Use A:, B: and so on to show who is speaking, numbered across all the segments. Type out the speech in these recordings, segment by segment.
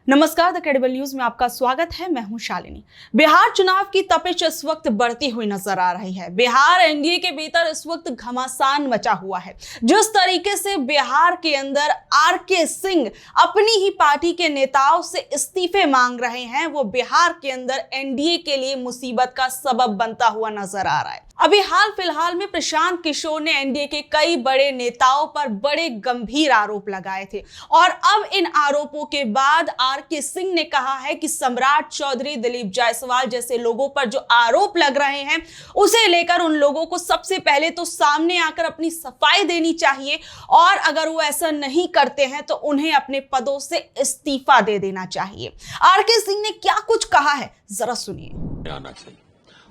A: नमस्कार, the credible news में आपका स्वागत है। मैं हूं शालिनी। बिहार चुनाव की तपिश इस वक्त बढ़ती हुई नजर आ रही है। बिहार एनडीए के भीतर इस वक्त घमासान मचा हुआ है। जिस तरीके से बिहार के अंदर आरके सिंह अपनी ही पार्टी के नेताओं से इस्तीफे मांग रहे हैं, वो बिहार के अंदर एनडीए के लिए मुसीबत का सबब बनता हुआ नजर आ रहा है। अभी हाल फिलहाल में प्रशांत किशोर ने एनडीए के कई बड़े नेताओं पर बड़े गंभीर आरोप लगाए थे और अब इन आरोपों के बाद आरके सिंह ने कहा है कि सम्राट चौधरी, दिलीप जायसवाल जैसे लोगों पर जो आरोप लग रहे हैं उसे लेकर उन लोगों को सबसे पहले तो सामने आकर अपनी सफाई देनी चाहिए और अगर वो ऐसा नहीं करते हैं तो उन्हें अपने पदों से इस्तीफा दे देना चाहिए। आरके सिंह ने क्या कुछ कहा है, जरा सुनिए।
B: आना चाहिए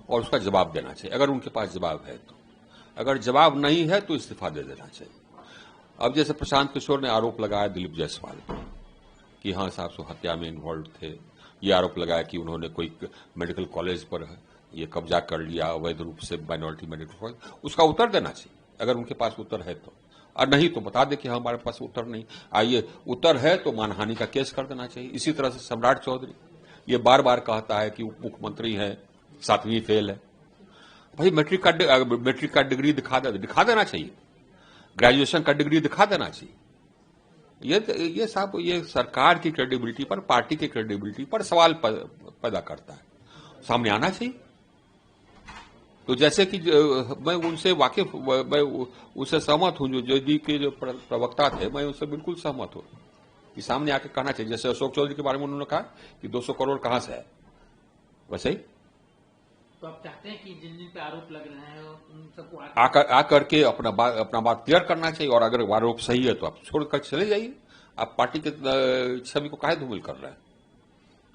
B: और उसका जवाब देना चाहिए अगर उनके पास जवाब है तो। अगर जवाब नहीं है तो इस्तीफा दे देना चाहिए। अब जैसे प्रशांत किशोर ने आरोप लगाया दिलीप जायसवाल पर कि हाँ साहब सो हत्या में इन्वॉल्व थे। ये आरोप लगाया कि उन्होंने कोई मेडिकल कॉलेज पर ये कब्जा कर लिया अवैध रूप से, माइनॉरिटी मेडिकल कॉलेज। उसका उत्तर देना चाहिए अगर उनके पास उत्तर है तो, और नहीं तो बता दे कि हाँ हमारे पास उत्तर नहीं। आइए उत्तर है तो मानहानि का केस कर देना चाहिए। इसी तरह से सम्राट चौधरी ये बार बार कहता है कि उप मुख्यमंत्री है, 7वीं फेल है। भाई मैट्रिक का डिग्री दिखा देना चाहिए, ग्रेजुएशन का डिग्री दिखा देना चाहिए। ये साहब ये सरकार की क्रेडिबिलिटी पर, पार्टी की क्रेडिबिलिटी पर सवाल पैदा करता है। सामने आना चाहिए। तो जैसे कि मैं उनसे वाकिफ, मैं उससे सहमत हूं, जो जेडी के जो प्रवक्ता थे, मैं उनसे बिल्कुल सहमत हूं कि सामने आके कहना चाहिए। जैसे अशोक चौधरी के बारे में उन्होंने कहा कि 200 करोड़ कहां से है, वैसे ही
C: तो आप चाहते हैं कि जिन जिन पे आरोप लग रहे हैं उन सबको
B: आकर के अपना बात क्लियर करना चाहिए और अगर आरोप सही है तो आप छोड़कर चले जाइए। आप पार्टी के छवि को काहे धूमिल कर रहे हैं?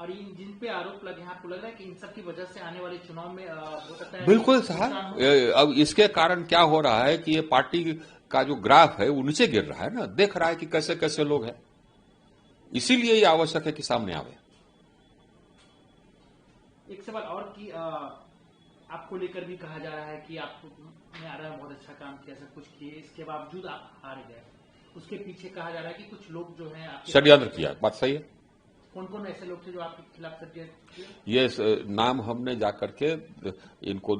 C: और इन जिन पे आरोप लगे हैं, आपको लग रहा है कि इन सब की वजह से आने वाले चुनाव में हो सकता है?
B: बिल्कुल साहब। अब इसके कारण क्या हो रहा है कि ये पार्टी का जो ग्राफ है वो नीचे गिर रहा है ना, देख रहा है कि कैसे कैसे लोग हैं। इसीलिए ये आवश्यक है कि सामने आवे।
C: एक सवाल और कि आपको लेकर भी कहा जा रहा है कि आपने आ रहा है बहुत अच्छा काम किया, सब कुछ किए, इसके बावजूद आप हार गए। उसके पीछे कहा जा रहा है कि कुछ लोग जो हैं
B: षड्यंत्र किया। बात सही है।
C: कौन कौन ऐसे लोग थे जो आपके खिलाफ षड्यंत्र किए?
B: ये नाम हमने जाकर के इनको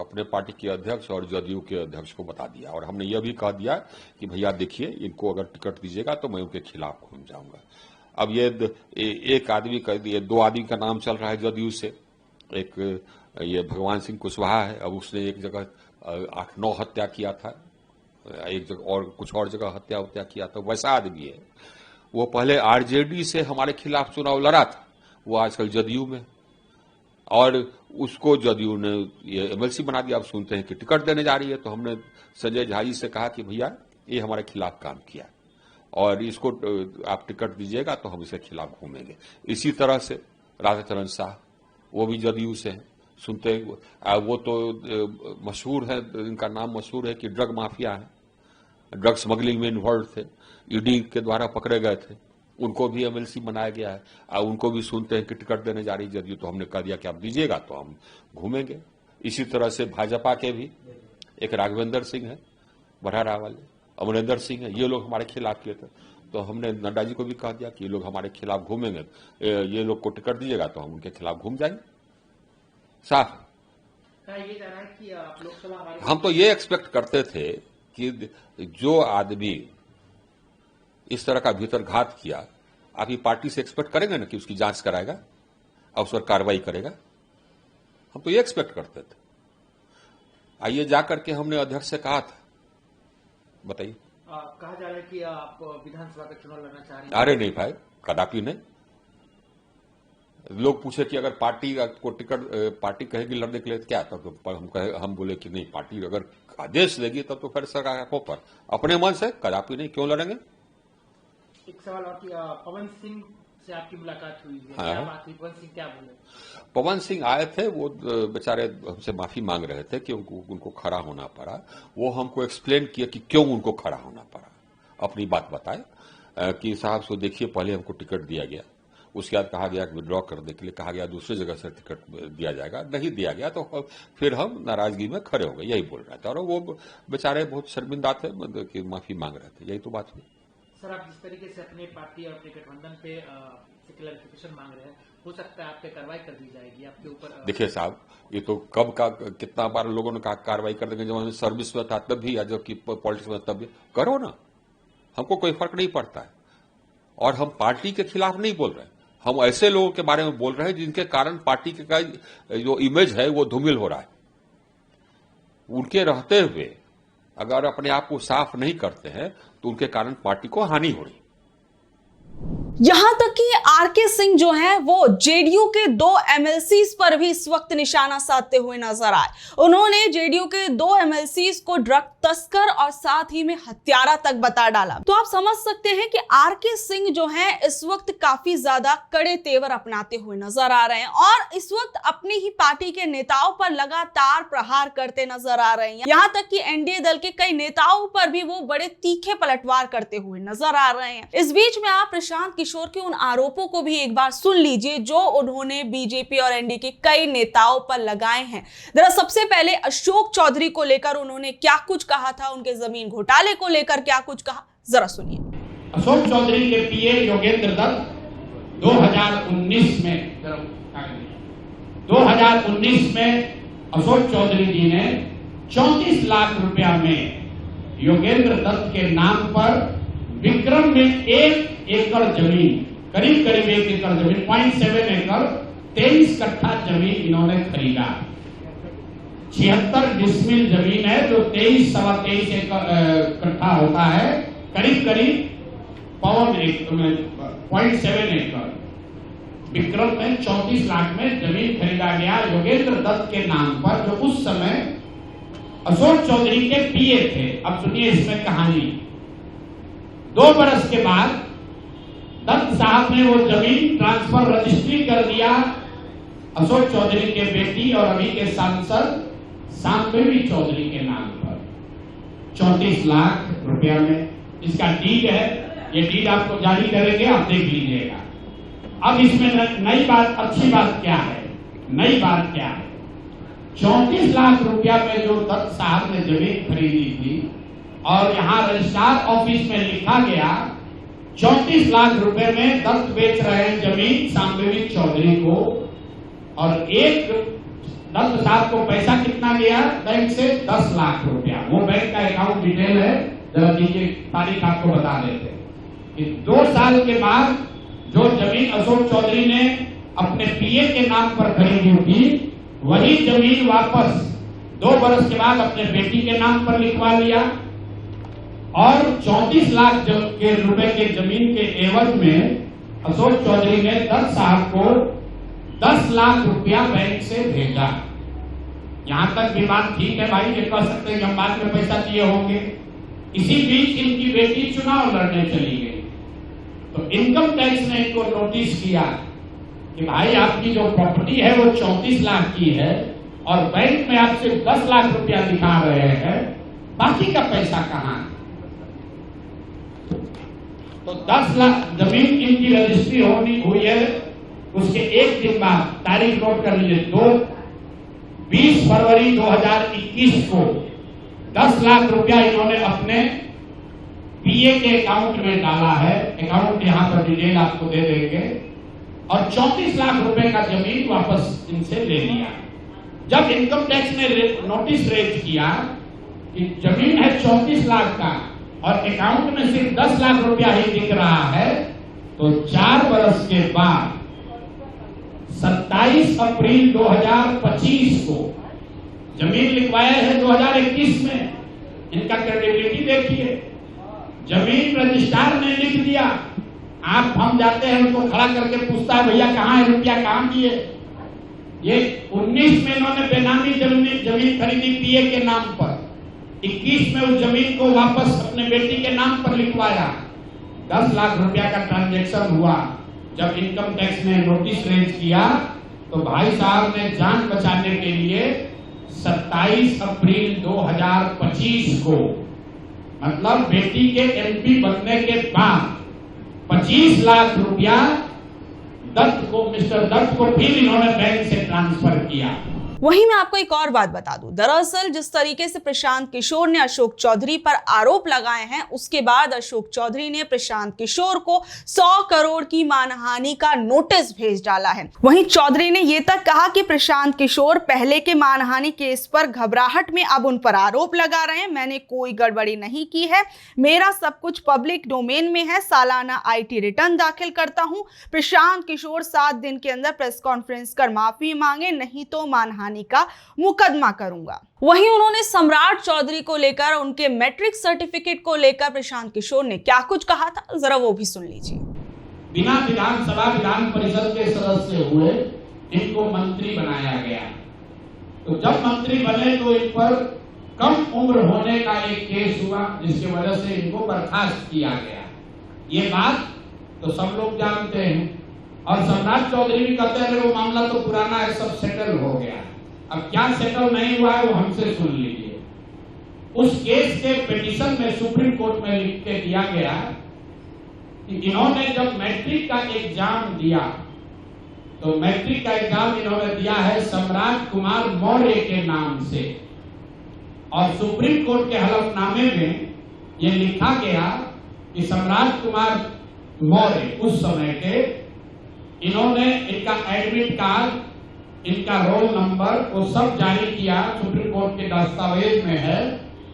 B: अपने पार्टी के अध्यक्ष और जदयू के अध्यक्ष को बता दिया और हमने यह भी कह दिया कि भैया देखिए, इनको अगर टिकट दीजिएगा तो मैं उनके खिलाफ घूम जाऊंगा। अब ये एक आदमी का, ये 2 आदमी का नाम चल रहा है जदयू से। एक ये भगवान सिंह कुशवाहा है। अब उसने एक जगह 8-9 हत्या किया था, एक जगह और कुछ और जगह हत्या किया था। वैसा आदमी है। वो पहले आरजेडी से हमारे खिलाफ चुनाव लड़ा था, वो आजकल जदयू में, और उसको जदयू ने ये एमएलसी बना दिया। अब सुनते हैं कि टिकट देने जा रही है। तो हमने संजय झा जी से कहा कि भैया ये हमारे खिलाफ काम किया और इसको आप टिकट दीजिएगा तो हम इसके खिलाफ घूमेंगे। इसी तरह से राधाचरण शाह, वो भी जदयू से हैं। सुनते हैं वो तो मशहूर है, इनका नाम मशहूर है कि ड्रग माफिया है, ड्रग स्मगलिंग में इन्वॉल्व थे, ईडी के द्वारा पकड़े गए थे। उनको भी एमएलसी बनाया गया है। उनको भी सुनते हैं कि टिकट देने जा रही जदयू। तो हमने कह दिया कि आप दीजिएगा तो हम घूमेंगे। इसी तरह से भाजपा के भी एक राघवेंद्र सिंह है, बरहरा वाले, अमरिंदर सिंह है, ये लोग हमारे खिलाफ किए थे। तो हमने नड्डा जी को भी कह दिया कि ये लोग हमारे खिलाफ घूमेंगे, ये लोग को टिकट दीजिएगा तो हम उनके खिलाफ घूम जाएंगे। साफ
C: ये जा रहा है कि लोकसभा,
B: हम तो ये एक्सपेक्ट करते थे कि जो आदमी इस तरह का भीतर घात किया, आप ये पार्टी से एक्सपेक्ट करेंगे ना कि उसकी जांच कराएगा और उस पर कार्रवाई करेगा। हम तो ये एक्सपेक्ट करते थे। आइए जाकर के हमने अध्यक्ष से कहा था, बताइए।
C: कहा जा रहा है कि आप विधानसभा का चुनाव लड़ना चाह रहे हैं।
B: अरे नहीं भाई, कदापि नहीं। लोग पूछे कि अगर पार्टी को टिकट, पार्टी कहेगी लड़ने के लिए क्या, तब तो हम बोले कि नहीं, पार्टी अगर आदेश देगी तब तो फिर सरकार पर, अपने मन से कदापि नहीं, क्यों लड़ेंगे।
C: एक सवाल और कि पवन सिंह से आपकी मुलाकात हुई है,
B: हाँ।
C: क्या बात हुई? पवन सिंह क्या बोले?
B: पवन सिंह आए थे, वो बेचारे हमसे माफी मांग रहे थे कि उनको खड़ा होना पड़ा। वो हमको एक्सप्लेन किया कि क्यों उनको खड़ा होना पड़ा, अपनी बात बताए कि साहब सो देखिए, पहले हमको टिकट दिया गया, उसके बाद कहा गया कि विड्रॉ करने के लिए कहा गया, दूसरी जगह से टिकट दिया जाएगा, नहीं दिया गया तो फिर हम नाराजगी में खड़े हो गए, यही बोल रहे थे। और वो बेचारे बहुत शर्मिंदा थे कि माफी मांग रहे थे, यही तो बात हुई।
C: सर, आप जिस तरीके से अपने पार्टी और अपने गठबंधन पे से क्लैरिफिकेशन मांग रहे हैं, हो सकता है आप पे कार्रवाई कर दी जाएगी आपके ऊपर?
B: देखिए साहब, ये तो कब का कितना बार लोगों ने कहा कार्रवाई कर देंगे, जब हम सर्विस में था तब भी, या जबकि पॉलिटिक्स में तब भी। करो ना, हमको कोई फर्क नहीं पड़ता है। और हम पार्टी के खिलाफ नहीं बोल रहे, हम ऐसे लोगों के बारे में बोल रहे हैं जिनके कारण पार्टी का जो इमेज है वो धूमिल हो रहा है। उनके रहते हुए अगर अपने आप को साफ नहीं करते हैं तो उनके कारण पार्टी को हानि हो रही।
A: यहां तक कि आरके सिंह जो हैं वो जेडीयू के 2 एमएलसीज पर भी इस वक्त निशाना साधते हुए नजर आए। उन्होंने जेडीयू के 2 एमएलसीज को ड्रग तस्कर और साथ ही में हत्यारा तक बता डाला। तो आप समझ सकते हैं कि आरके सिंह जो हैं इस वक्त काफी ज्यादा कड़े तेवर अपनाते हुए नजर आ रहे हैं और इस वक्त अपनी ही पार्टी के नेताओं पर लगातार प्रहार करते नजर आ रहे हैं। यहां तक कि एनडीए दल के कई नेताओं पर भी वो बड़े तीखे पलटवार करते हुए नजर आ रहे हैं। इस बीच में आप प्रशांत किशोर के उन आरोपों को भी एक बार सुन लीजिए जो उन्होंने बीजेपी और एनडीए के कई नेताओं पर लगाए हैं। जरा सबसे पहले अशोक चौधरी को लेकर उन्होंने क्या कुछ कहा था, उनके जमीन घोटाले को लेकर क्या कुछ कहा, जरा सुनिए।
D: अशोक चौधरी के पीए योगेंद्र दत्त 2019 में अशोक चौधरी जी ने 34 लाख रुपया में योगेंद्र दत्त के नाम पर विक्रम में 1 एकड़ जमीन, करीब 1 एकड़ जमीन, 0.7 एकड़ 23 कट्ठा जमीन इन्होंने खरीदा। 76 डिसमिल जमीन है जो 23-23 कट्ठा होता है, करीब 0.7 एकड़ विक्रम में 34 लाख में जमीन खरीदा गया योगेंद्र दत्त के नाम पर, जो उस समय अशोक चौधरी के पीए थे। अब सुनिए इसमें कहानी। 2 बरस के बाद दत्त साहब ने वो जमीन ट्रांसफर रजिस्ट्री कर दिया अशोक चौधरी के बेटी और अभी के सांसद शांतदेवी चौधरी के नाम पर 34 लाख रुपया में। इसका डीड है, ये डीड आपको जारी करेंगे, आप देख लीजिएगा। अब इसमें नई बात, अच्छी बात क्या है, नई बात क्या है? 34 लाख रुपया में जो दत्त साहब ने जमीन खरीदी थी और यहां रजिस्ट्रार ऑफिस में लिखा गया 34 लाख रुपए में दत्त बेच रहे हैं जमीन शांतदेवी चौधरी को, और एक दत्त साहब को पैसा कितना गया बैंक से? 10 लाख रुपया। वो बैंक का अकाउंट डिटेल है, जरा दीजिए, तारीख आपको बता देते कि 2 साल के बाद जो जमीन अशोक चौधरी ने अपने पीए के नाम पर खरीदी थी, वही जमीन वापस 2 बरस के बाद अपने बेटी के नाम पर लिखवा लिया और 34 लाख के रुपए के जमीन के एवज में अशोक चौधरी ने दत्त साहब को 10 लाख रुपया बैंक से भेजा। यहां तक भी बात ठीक है भाई, ये कह सकते हैं कि हम बाद में पैसा दिए होंगे। इसी बीच इनकी बेटी चुनाव लड़ने चली गई, तो इनकम टैक्स ने इनको नोटिस किया कि भाई आपकी जो प्रॉपर्टी है वो 34 लाख की है और बैंक में आपसे 10 लाख रुपया दिखा रहे हैं, बाकी का पैसा कहां है? तो 10 लाख जमीन इनकी रजिस्ट्री होनी हुई है। उसके एक दिन बाद, तारीख नोट कर लीजिए, 20 फरवरी 2021 को 10 लाख रुपया इन्होंने अपने पीए के अकाउंट में डाला है। अकाउंट यहां पर डिटेल आपको दे देंगे, और 34 लाख रुपए का जमीन वापस इनसे ले लिया। जब इनकम टैक्स ने नोटिस रेज किया कि जमीन है 34 लाख का और अकाउंट में सिर्फ 10 लाख रुपया ही दिख रहा है, तो 4 बरस के बाद 27 अप्रैल 2025 को जमीन लिखवाया है 2021 में। इनका क्रेडिबिलिटी देखिए, जमीन रजिस्ट्रार ने लिख दिया, आप हम जाते हैं उनको खड़ा करके पूछता है भैया कहाँ है रुपया, कहाँ दिए? ये 19 में इन्होंने बेनामी जमीन खरीदी पीए के नाम पर, 21 में उस जमीन को वापस अपने बेटी के नाम पर लिखवाया। 10 लाख रुपया का ट्रांजैक्शन हुआ। जब इनकम टैक्स ने नोटिस रेज किया तो भाई साहब ने जान बचाने के लिए 27 अप्रैल 2025 को, मतलब बेटी के एमपी बनने के बाद 25 लाख रुपया दत्त को, मिस्टर दत्त को फिर इन्होंने बैंक से ट्रांसफर किया।
A: वहीं मैं आपको एक और बात बता दूं, दरअसल जिस तरीके से प्रशांत किशोर ने अशोक चौधरी पर आरोप लगाए हैं, उसके बाद अशोक चौधरी ने प्रशांत किशोर को 100 करोड़ की मानहानि का नोटिस भेज डाला है। वहीं चौधरी ने यह तक कहा कि प्रशांत किशोर पहले के मानहानि केस पर घबराहट में अब उन पर आरोप लगा रहे हैं। मैंने कोई गड़बड़ी नहीं की है, मेरा सब कुछ पब्लिक डोमेन में है, सालाना IT रिटर्न दाखिल करता हूं। प्रशांत किशोर 7 दिन के अंदर प्रेस कॉन्फ्रेंस कर माफी मांगे, नहीं तो मानहानि का मुकदमा करूंगा। वहीं उन्होंने सम्राट चौधरी को लेकर, उनके मैट्रिक सर्टिफिकेट को लेकर प्रशांत किशोर ने क्या कुछ कहा था, जरा वो भी सुन लीजिए।
D: बिना विधानसभा विधान परिषद के सदस्य हुए इनको मंत्री बनाया गया। तो जब मंत्री बने तो इन पर कम उम्र होने का एक केस हुआ, जिसकी वजह से इनको बर्खास्त किया गया। ये बात तो सब लोग जानते हैं। और सम्राट चौधरी भी कहते हैं वो मामला तो पुराना है, सब सेटल हो गया। अब क्या सेटल नहीं हुआ है वो हमसे सुन लीजिए। उस केस के पिटीशन में सुप्रीम कोर्ट में लिख के दिया गया कि इन्होंने जब मैट्रिक का एग्जाम दिया, तो मैट्रिक का एग्जाम इन्होंने दिया है सम्राट कुमार मौर्य के नाम से, और सुप्रीम कोर्ट के हलफनामे में यह लिखा गया कि सम्राट कुमार मौर्य उस समय के, इन्होंने इनका एडमिट कार्ड, इनका रोल नंबर वो सब जारी किया, सुप्रीम कोर्ट के दस्तावेज में है।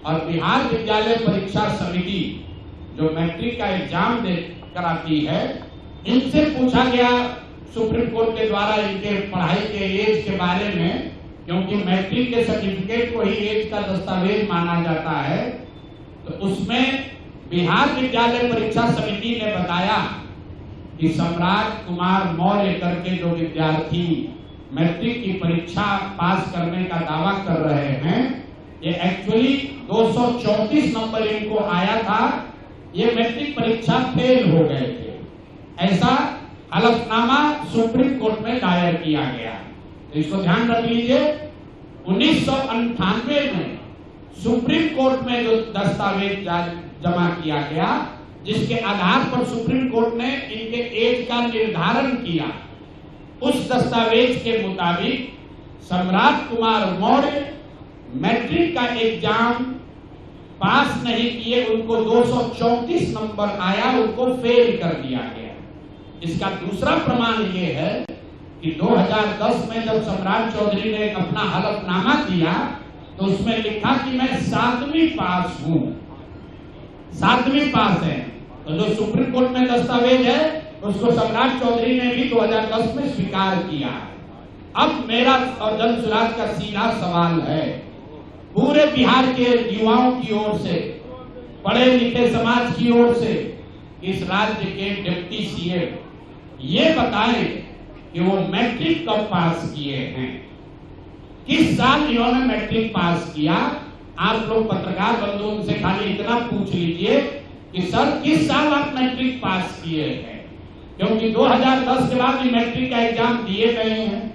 D: और बिहार विद्यालय परीक्षा समिति जो मैट्रिक का एग्जाम दे कराती है, इनसे पूछा गया सुप्रीम कोर्ट के द्वारा इनके पढ़ाई के एज के बारे में, क्योंकि मैट्रिक के सर्टिफिकेट को ही एज का दस्तावेज माना जाता है। तो उसमें बिहार विद्यालय परीक्षा समिति ने बताया कि सम्राट कुमार मौर्य करके जो विद्यार्थी मैट्रिक की परीक्षा पास करने का दावा कर रहे हैं, ये एक्चुअली 234 नंबर इनको आया था, ये मैट्रिक परीक्षा फेल हो गए थे। ऐसा हलफनामा सुप्रीम कोर्ट में दायर किया गया। तो इसको ध्यान रख लीजिए। 1998 में सुप्रीम कोर्ट में जो दस्तावेज जमा किया गया, जिसके आधार पर सुप्रीम कोर्ट ने इनके एज का निर्धारण किया, उस दस्तावेज के मुताबिक सम्राट कुमार मौर्य मैट्रिक का एग्जाम पास नहीं किए, उनको 234 नंबर आया, उनको फेल कर दिया गया। इसका दूसरा प्रमाण ये है कि 2010 में जब सम्राट चौधरी ने अपना हलफनामा दिया, तो उसमें लिखा कि मैं 7वीं पास हूं, 7वीं पास है। तो जो सुप्रीम कोर्ट में दस्तावेज है उसको सम्राट चौधरी ने भी 2010 में स्वीकार किया। अब मेरा और जन सुराज का सीधा सवाल है पूरे बिहार के युवाओं की ओर से, पढ़े लिखे समाज की ओर से, इस राज्य के डिप्टी सीएम ये बताएं कि वो मैट्रिक कब पास किए हैं, किस साल इन्होंने मैट्रिक पास किया। आप लोग पत्रकार बंधुओं से खाली इतना पूछ लीजिए कि सर किस साल आप मैट्रिक पास किए हैं, क्योंकि 2010 के बाद भी मैट्रिक का एग्जाम दिए गए हैं।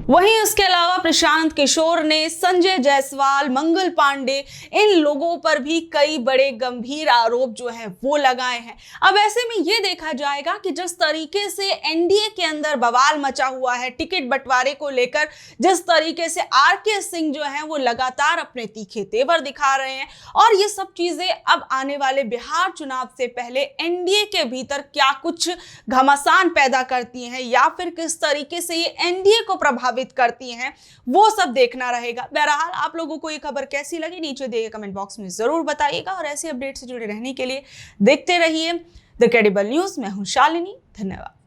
A: वहीं इसके अलावा प्रशांत किशोर ने संजय जायसवाल, मंगल पांडे, इन लोगों पर भी कई बड़े गंभीर आरोप जो हैं वो लगाए हैं। अब ऐसे में ये देखा जाएगा कि जिस तरीके से एनडीए के अंदर बवाल मचा हुआ है टिकट बंटवारे को लेकर, जिस तरीके से आरके सिंह जो हैं वो लगातार अपने तीखे तेवर दिखा रहे हैं, और ये सब चीजें अब आने वाले बिहार चुनाव से पहले एनडीए के भीतर क्या कुछ घमासान पैदा करती हैं या फिर किस तरीके से ये एनडीए को प्रभावित करती हैं, वो सब देखना रहेगा। बहरहाल आप लोगों को ये खबर कैसी लगी नीचे दिए गए कमेंट बॉक्स में जरूर बताइएगा, और ऐसे अपडेट से जुड़े रहने के लिए देखते रहिए द क्रेडिबल न्यूज। मैं हूं शालिनी, धन्यवाद।